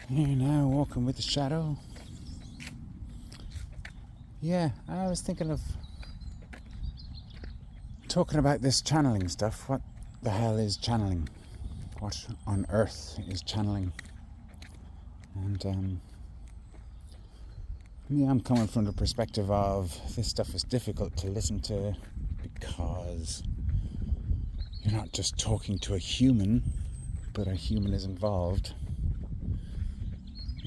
Here now, walking with the shadow. Yeah, I was thinking of talking about this channeling stuff. What the hell is channeling? What on earth is channeling? And yeah, I'm coming from the perspective of this stuff is difficult to listen to because you're not just talking to a human, but a human is involved.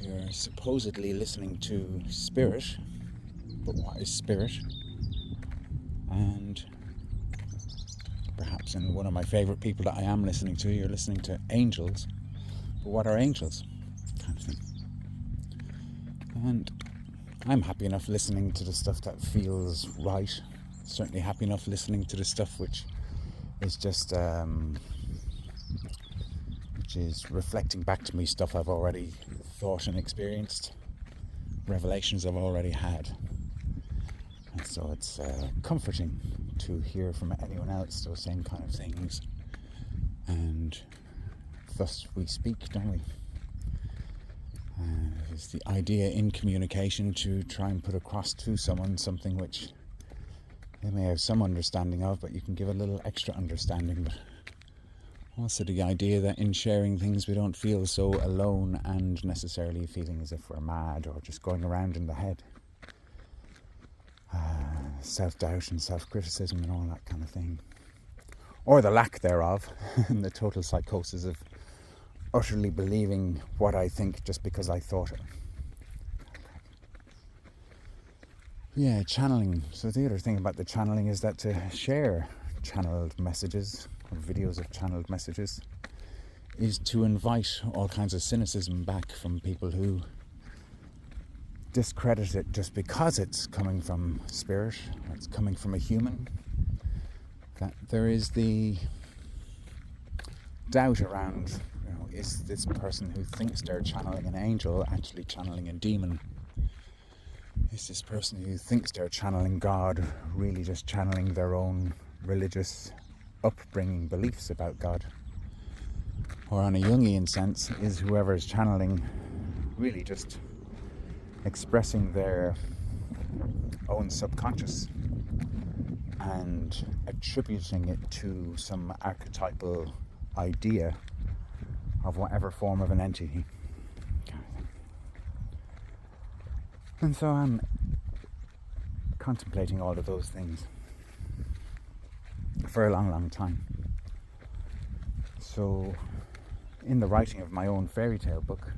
You're supposedly listening to spirit, but what is spirit? And perhaps in one of my favourite people that I am listening to, you're listening to angels. But what are angels? Kind of thing. And I'm happy enough listening to the stuff that feels right. Certainly happy enough listening to the stuff which is just which is reflecting back to me stuff I've already thought and experienced, revelations I've already had. And so it's comforting to hear from anyone else those same kind of things. And thus we speak, don't we? It's the idea in communication to try and put across to someone something which they may have some understanding of, but you can give a little extra understanding. But also the idea that in sharing things we don't feel so alone and necessarily feeling as if we're mad or just going around in the head. Self-doubt and self-criticism and all that kind of thing. Or the lack thereof, and the total psychosis of utterly believing what I think just because I thought it. Yeah, channeling. So the other thing about the channeling is that to share channeled messages, or videos of channeled messages, is to invite all kinds of cynicism back from people who discredit it just because it's coming from spirit, or it's coming from a human. That there is the doubt around, is this person who thinks they're channeling an angel actually channeling a demon? Is this person who thinks they're channeling God really just channeling their own religious upbringing beliefs about God? Or on a Jungian sense, is whoever is channeling really just expressing their own subconscious and attributing it to some archetypal idea of whatever form of an entity. And so I'm contemplating all of those things for a long, long time. So in the writing of my own fairy tale book,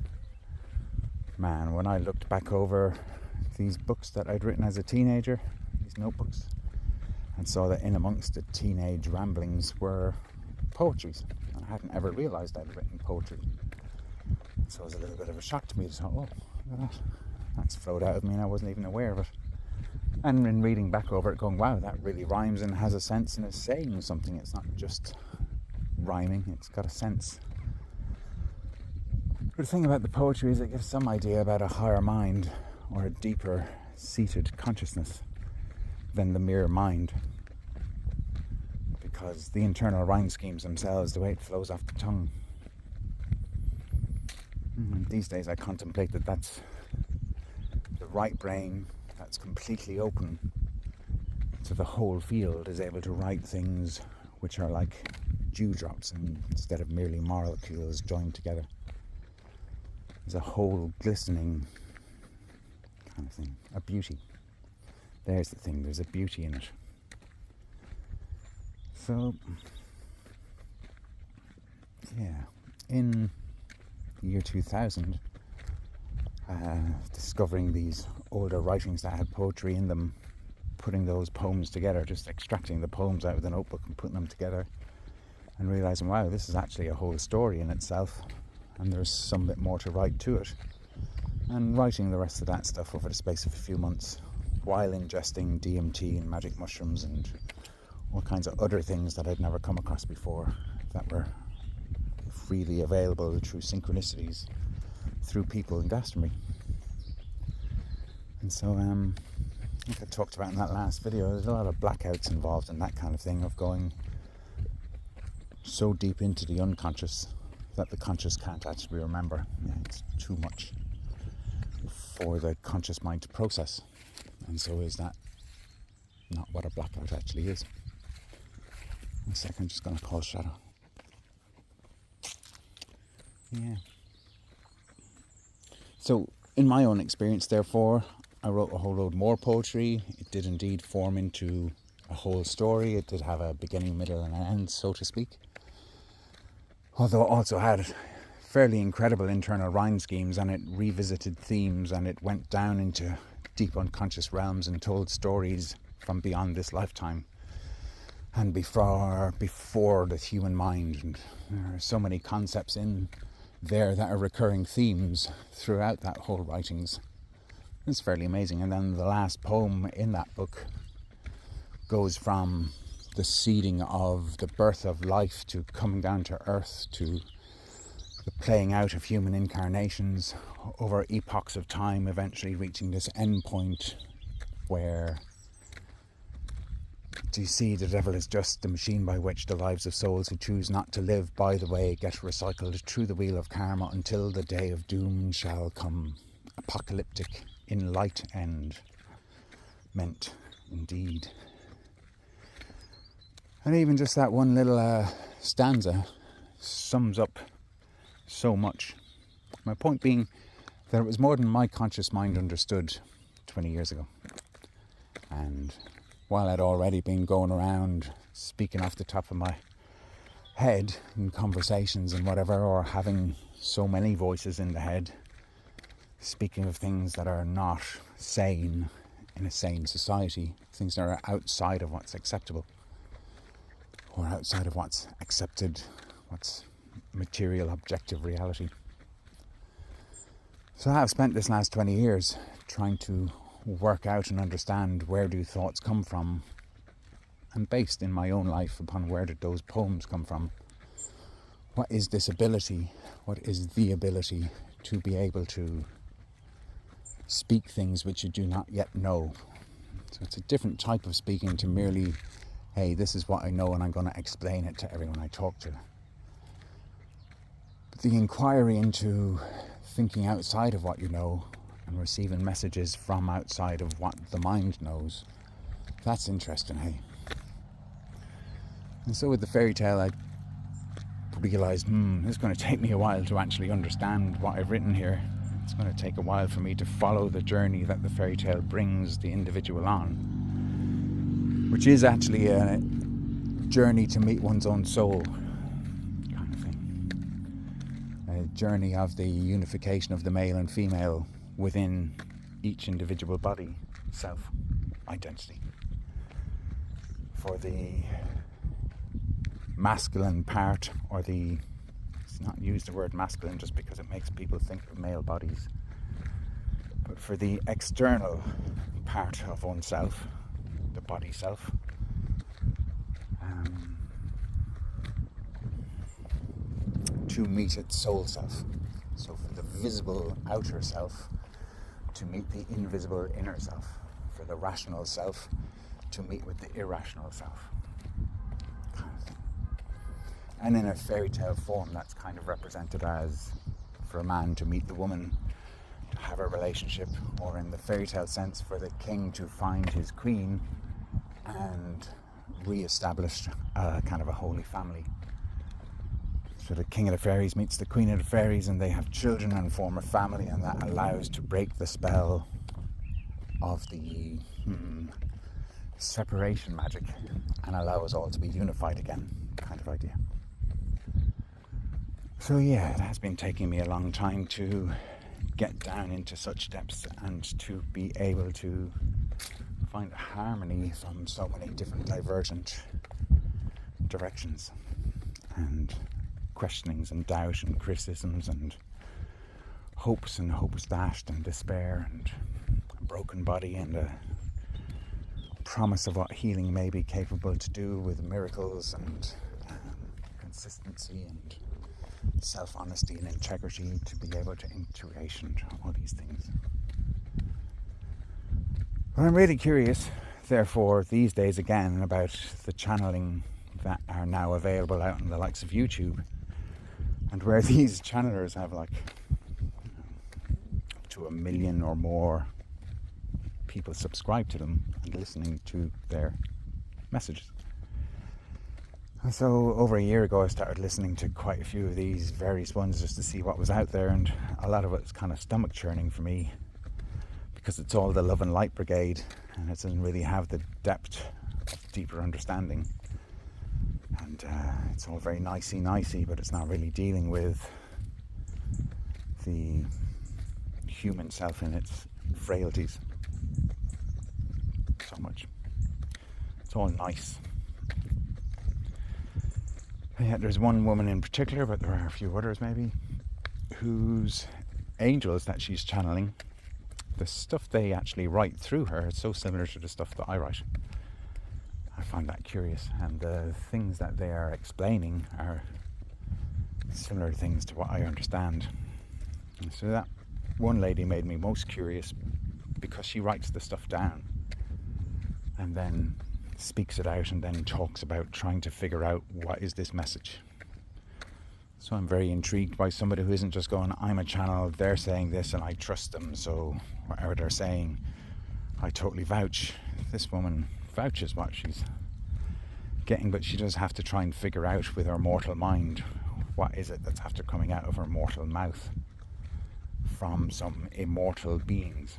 man, when I looked back over these books that I'd written as a teenager, these notebooks, and saw that in amongst the teenage ramblings were poetries. And I hadn't ever realised I'd written poetry. So it was a little bit of a shock to me to say, oh, look at that. That's flowed out of me and I wasn't even aware of it. And in reading back over it, going, wow, that really rhymes and has a sense and is saying something. It's not just rhyming, it's got a sense. But the thing about the poetry is it gives some idea about a higher mind or a deeper seated consciousness than the mere mind. Because the internal rhyme schemes themselves, the way it flows off the tongue. And these days I contemplate that that's the right brain that's completely open to the whole field is able to write things which are like dewdrops instead of merely molecules joined together. There's a whole glistening kind of thing, a beauty. There's the thing, there's a beauty in it. So, yeah, in the year 2000, discovering these older writings that had poetry in them, putting those poems together, just extracting the poems out of the notebook and putting them together, and realising, wow, this is actually a whole story in itself, and there's some bit more to write to it. And writing the rest of that stuff over the space of a few months, while ingesting DMT and magic mushrooms and all kinds of other things that I'd never come across before that were freely available through synchronicities through people in Glastonbury. And so like I talked about in that last video, there's a lot of blackouts involved in that kind of thing, of going so deep into the unconscious that the conscious can't actually remember. It's too much for the conscious mind to process. And so is that not what a blackout actually is? One second, I'm just going to call shadow. Yeah. So, in my own experience, therefore, I wrote a whole load more poetry. It did indeed form into a whole story. It did have a beginning, middle and an end, so to speak. Although it also had fairly incredible internal rhyme schemes, and it revisited themes, and it went down into deep unconscious realms and told stories from beyond this lifetime and before the human mind. And there are so many concepts in there that are recurring themes throughout that whole writings. It's fairly amazing. And then the last poem in that book goes from the seeding of the birth of life to coming down to earth to the playing out of human incarnations over epochs of time, eventually reaching this end point where, do you see, the devil is just the machine by which the lives of souls who choose not to live by the way get recycled through the wheel of karma until the day of doom shall come. Apocalyptic in light end meant indeed. And even just that one little stanza sums up so much. My point being that it was more than my conscious mind understood 20 years ago. And while I'd already been going around speaking off the top of my head in conversations and whatever, or having so many voices in the head, speaking of things that are not sane in a sane society, things that are outside of what's acceptable, or outside of what's accepted, what's material, objective reality. So I've spent this last 20 years trying to work out and understand where do thoughts come from, and based in my own life upon where did those poems come from. What is this ability? What is the ability to be able to speak things which you do not yet know? So it's a different type of speaking to merely, hey, this is what I know and I'm going to explain it to everyone I talk to. But the inquiry into thinking outside of what you know and receiving messages from outside of what the mind knows, that's interesting, hey? And so with the fairy tale, I realised, it's going to take me a while to actually understand what I've written here. It's going to take a while for me to follow the journey that the fairy tale brings the individual on, which is actually a journey to meet one's own soul, kind of thing. A journey of the unification of the male and female within each individual body, self-identity. For the masculine part, or let's not use the word masculine just because it makes people think of male bodies, but for the external part of oneself, the body self, to meet its soul self. So for the visible outer self to meet the invisible inner self, for the rational self to meet with the irrational self. And in a fairy tale form, that's kind of represented as for a man to meet the woman, to have a relationship, or in the fairy tale sense, for the king to find his queen and re-establish kind of a holy family. So the king of the fairies meets the queen of the fairies, and they have children and form a family, and that allows to break the spell of the separation magic and allow us all to be unified again, kind of idea. So yeah, it has been taking me a long time to get down into such depths and to be able to find harmony from so many different divergent directions, and questionings and doubt and criticisms and hopes dashed and despair and a broken body and a promise of what healing may be capable to do with miracles and consistency and self-honesty and integrity to be able to intuition, all these things. But I'm really curious, therefore, these days again, about the channeling that are now available out on the likes of YouTube, And where these channelers have like up to 1 million or more people subscribe to them and listening to their messages. And so over a year ago I started listening to quite a few of these various ones just to see what was out there, and a lot of it's kind of stomach churning for me because it's all the love and light brigade and it doesn't really have the depth of deeper understanding, and it's all very nicey but it's not really dealing with the human self in its frailties so much. It's all nice. And yet there's one woman in particular, but there are a few others maybe, whose angels that she's channeling, the stuff they actually write through her is so similar to the stuff that I write. I find that curious, and the things that they are explaining are similar things to what I understand. And so that one lady made me most curious because she writes the stuff down and then speaks it out and then talks about trying to figure out what is this message. So I'm very intrigued by somebody who isn't just going, I'm a channel, they're saying this and I trust them, so whatever they're saying I totally vouch. This woman vouches what she's getting, but she does have to try and figure out with her mortal mind what is it that's after coming out of her mortal mouth from some immortal beings.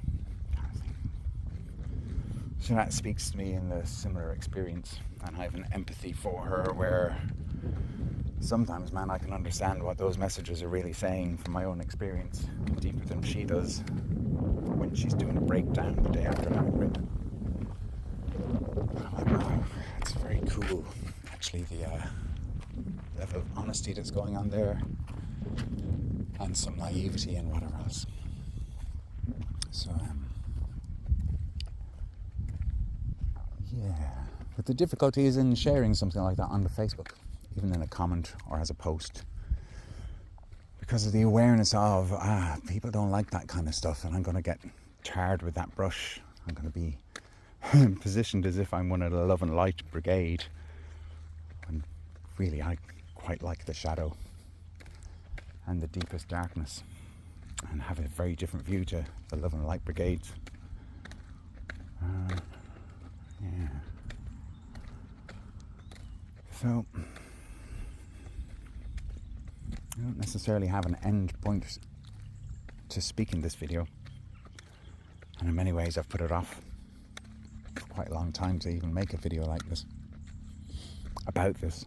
So that speaks to me in the similar experience, and I have an empathy for her where sometimes, man, I can understand what those messages are really saying from my own experience deeper than she does when she's doing a breakdown the day after having written. I'm like, wow, it's very cool, actually, the level of honesty that's going on there, and some naivety and whatever else. So, yeah. But the difficulty is in sharing something like that on the Facebook, even in a comment or as a post, because of the awareness of, people don't like that kind of stuff, and I'm going to get tarred with that brush. I'm going to be positioned as if I'm one of the love and light brigade, when really I quite like the shadow and the deepest darkness, and have a very different view to the love and light brigade. Yeah. So I don't necessarily have an end point to speak in this video, and in many ways I've put it off for quite a long time to even make a video like this, about this.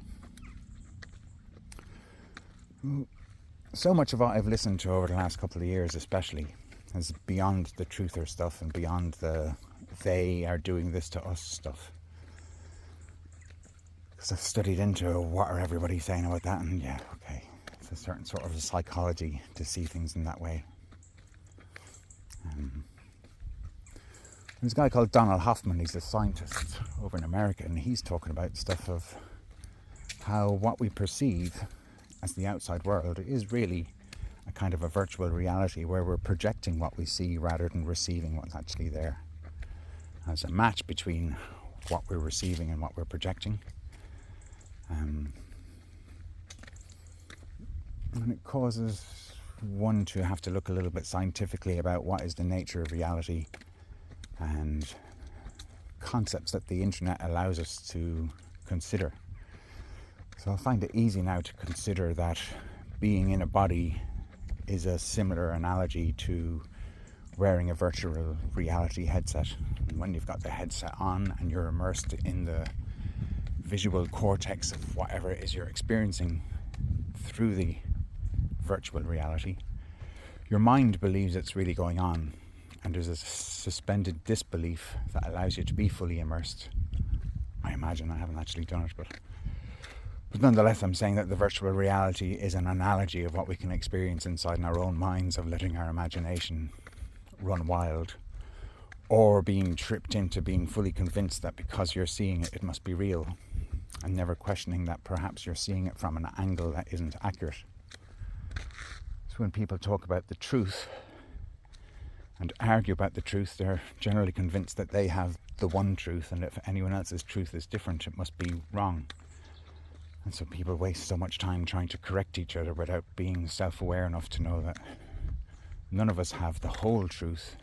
So much of what I've listened to over the last couple of years especially is beyond the truther stuff and beyond the they are doing this to us stuff. Because I've studied into what are everybody saying about that, and yeah, okay, it's a certain sort of psychology to see things in that way. There's a guy called Donald Hoffman, he's a scientist over in America, and he's talking about stuff of how what we perceive as the outside world is really a kind of a virtual reality where we're projecting what we see rather than receiving what's actually there. There's a match between what we're receiving and what we're projecting. And it causes one to have to look a little bit scientifically about what is the nature of reality and concepts that the internet allows us to consider. So I find it easy now to consider that being in a body is a similar analogy to wearing a virtual reality headset. And when you've got the headset on and you're immersed in the visual cortex of whatever it is you're experiencing through the virtual reality, your mind believes it's really going on, and there's a suspended disbelief that allows you to be fully immersed. I imagine, I haven't actually done it, but nonetheless I'm saying that the virtual reality is an analogy of what we can experience inside in our own minds, of letting our imagination run wild, or being tripped into being fully convinced that because you're seeing it, it must be real, and never questioning that perhaps you're seeing it from an angle that isn't accurate. So when people talk about the truth and argue about the truth, they're generally convinced that they have the one truth, and if anyone else's truth is different, it must be wrong. And so people waste so much time trying to correct each other without being self-aware enough to know that none of us have the whole truth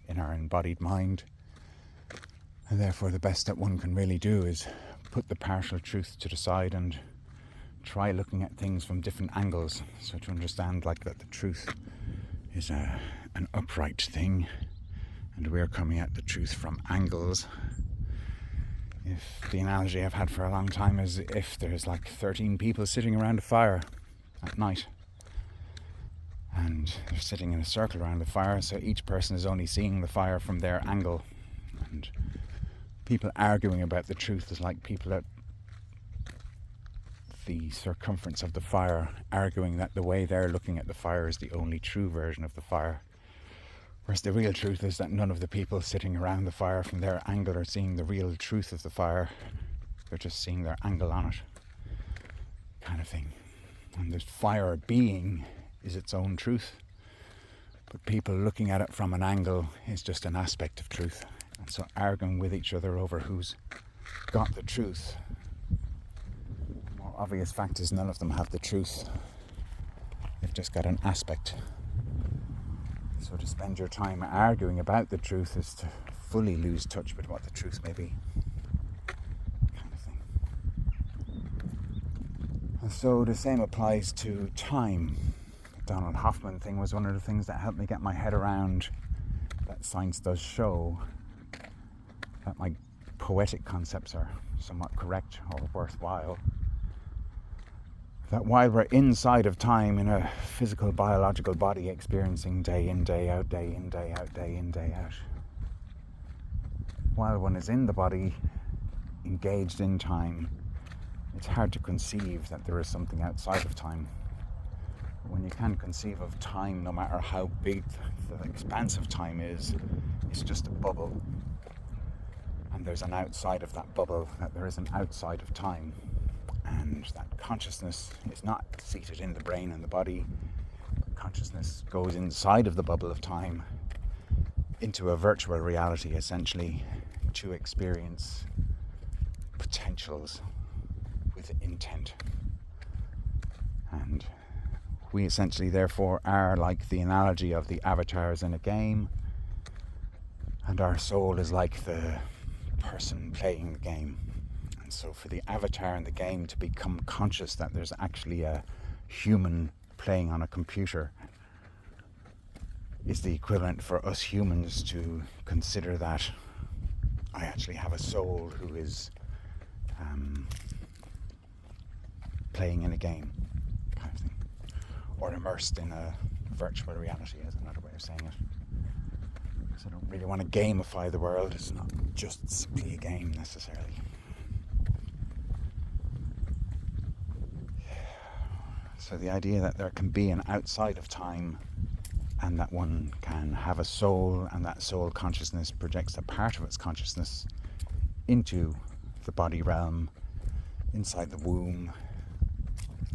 in our embodied mind. And therefore the best that one can really do is put the partial truth to the side and try looking at things from different angles. So to understand like that the truth is an upright thing, and we're coming at the truth from angles. If the analogy I've had for a long time is if there's like 13 people sitting around a fire at night, and they're sitting in a circle around the fire, so each person is only seeing the fire from their angle, and people arguing about the truth is like people at the circumference of the fire arguing that the way they're looking at the fire is the only true version of the fire. Whereas the real truth is that none of the people sitting around the fire from their angle are seeing the real truth of the fire. They're just seeing their angle on it, kind of thing. And the fire being is its own truth. But people looking at it from an angle is just an aspect of truth. And so arguing with each other over who's got the truth. The more obvious fact is none of them have the truth. They've just got an aspect. So to spend your time arguing about the truth is to fully lose touch with what the truth may be, kind of thing. And so the same applies to time. The Donald Hoffman thing was one of the things that helped me get my head around that science does show that my poetic concepts are somewhat correct or worthwhile. That while we're inside of time in a physical, biological body experiencing day in, day out, day in, day out, day in, day out, while one is in the body, engaged in time, it's hard to conceive that there is something outside of time. But when you can conceive of time, no matter how big the expanse of time is, it's just a bubble. And there's an outside of that bubble, that there is an outside of time. And that consciousness is not seated in the brain and the body. Consciousness goes inside of the bubble of time into a virtual reality, essentially, to experience potentials with intent. And we essentially, therefore, are like the analogy of the avatars in a game, and our soul is like the person playing the game. And so for the avatar in the game to become conscious that there's actually a human playing on a computer is the equivalent for us humans to consider that I actually have a soul who is playing in a game, kind of thing. Or immersed in a virtual reality is another way of saying it. Because I don't really want to gamify the world. It's not just simply a game necessarily. So the idea that there can be an outside of time and that one can have a soul, and that soul consciousness projects a part of its consciousness into the body realm, inside the womb,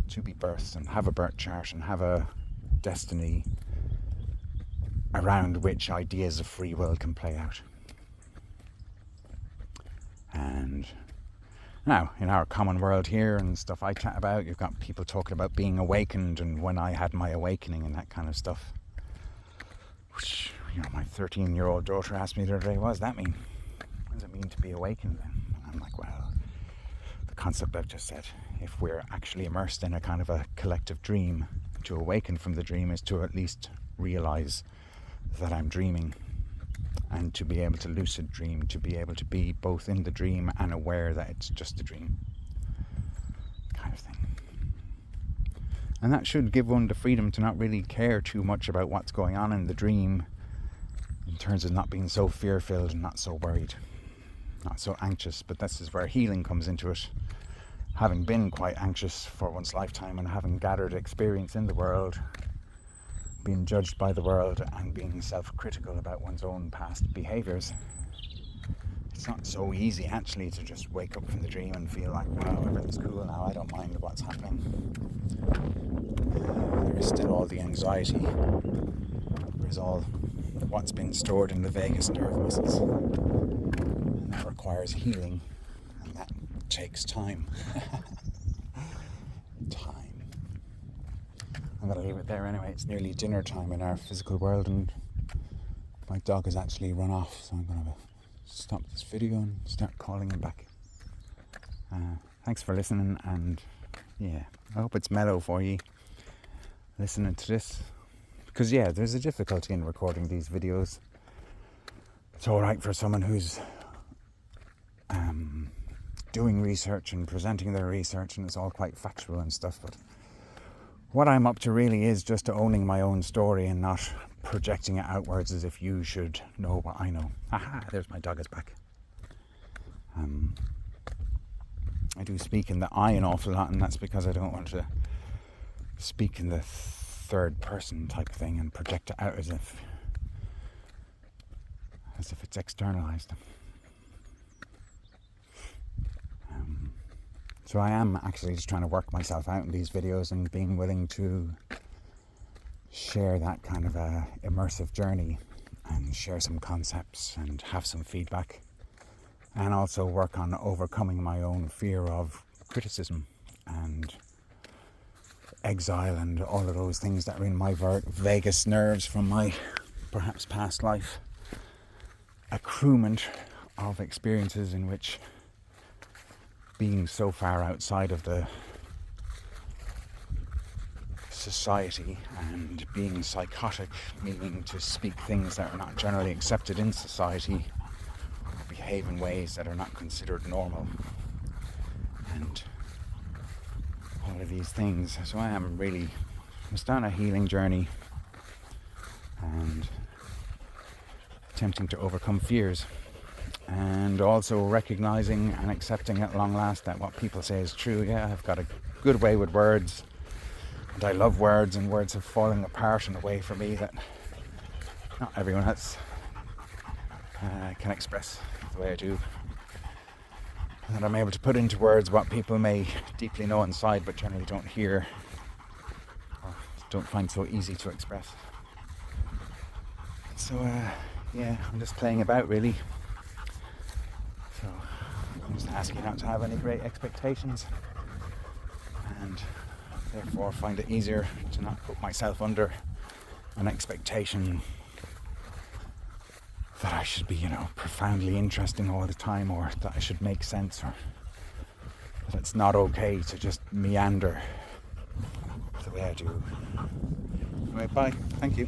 to be birthed and have a birth chart and have a destiny around which ideas of free will can play out. And now, in our common world here and stuff I chat about, you've got people talking about being awakened and when I had my awakening and that kind of stuff. Which, you know, my 13-year-old daughter asked me the other day, what does that mean? What does it mean to be awakened then? And I'm like, well, the concept I've just said, if we're actually immersed in a kind of a collective dream, to awaken from the dream is to at least realize that I'm dreaming, and to be able to lucid dream, to be able to be both in the dream and aware that it's just a dream, kind of thing. And that should give one the freedom to not really care too much about what's going on in the dream, in terms of not being so fear-filled and not so worried, not so anxious. But this is where healing comes into it. Having been quite anxious for one's lifetime and having gathered experience in the world, being judged by the world and being self-critical about one's own past behaviours, it's not so easy actually to just wake up from the dream and feel like, wow, everything's cool now, I don't mind what's happening. There is still all the anxiety, there is all what's been stored in the vagus nerve muscles, and that requires healing, and that takes time. I'm going to leave it there anyway. It's nearly dinner time in our physical world and my dog has actually run off, so I'm going to stop this video and start calling him back. Thanks for listening, and yeah, I hope it's mellow for you listening to this, because yeah, there's a difficulty in recording these videos. It's alright for someone who's doing research and presenting their research, and it's all quite factual and stuff, but what I'm up to really is just owning my own story and not projecting it outwards as if you should know what I know. Aha, there's my dog is back. I do speak in the I an awful lot, and that's because I don't want to speak in the third person type thing and project it out as if it's externalized. So I am actually just trying to work myself out in these videos and being willing to share that kind of a immersive journey and share some concepts and have some feedback, and also work on overcoming my own fear of criticism and exile and all of those things that are in my vagus nerves from my perhaps past life accruement of experiences in which being so far outside of the society and being psychotic, meaning to speak things that are not generally accepted in society, or behave in ways that are not considered normal, and all of these things. So I'm starting a healing journey and attempting to overcome fears, and also recognizing and accepting at long last that what people say is true. Yeah, I've got a good way with words, and I love words, and words have fallen apart in a way for me that not everyone can express the way I do, and that I'm able to put into words what people may deeply know inside but generally don't hear or don't find so easy to express. So yeah, I'm just playing about really. So I'm just asking you not to have any great expectations, and therefore find it easier to not put myself under an expectation that I should be, profoundly interesting all the time, or that I should make sense, or that it's not okay to just meander the way I do. Anyway, bye. Thank you.